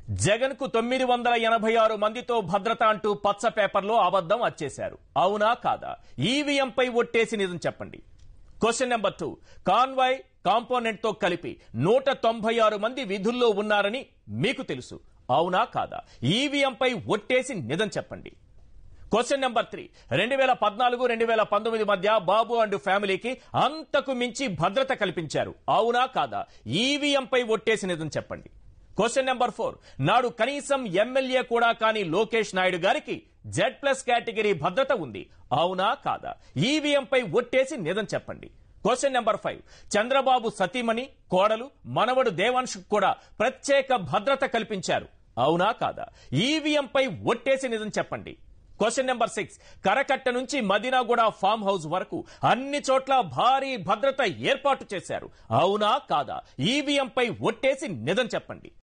జగన్ కు 986 మందితో భద్రత అంటూ పచ్చ పేపర్లో అబద్ధం వచ్చేశారు. అవునా కాదా? ఈవీఎంపై ఒట్టేసి నిజం చెప్పండి. Question number 2. కాన్వాయ్ కాంపోనెంట్ తో కలిపి 196 మంది విధుల్లో ఉన్నారని మీకు తెలుసు. అవునా కాదా? ఈవీఎంపై ఒట్టేసి నిజం చెప్పండి. Question number 3. 2014-2019 మధ్య బాబు అండ్ ఫ్యామిలీకి అంతకు మించి భద్రత కల్పించారు. అవునా కాదా? ఈవీఎంపై ఒట్టేసి నిజం చెప్పండి. Question number 4. నాడు కనీసం ఎమ్మెల్యే కూడా కాని లోకేష్ నాయుడు గారికి Z+ కేటగిరీ భద్రత ఉంది. అవునా కాదా? ఈవీఎంపై ఒట్టేసి నిజం చెప్పండి. Question number 5. చంద్రబాబు సతీమణి కోడలు మనవడు దేవాంశ్ కూడా ప్రత్యేక భద్రత కల్పించారు. అవునా కాదా? ఈవీఎంపై ఒట్టేసి నిజం చెప్పండి. Question number 6. కరకట్ట నుంచి మదీనాగూడ ఫామ్ హౌస్ వరకు అన్ని చోట్ల భారీ భద్రత ఏర్పాటు చేశారు. అవునా కాదా? ఈవీఎంపై ఒట్టేసి నిజం చెప్పండి.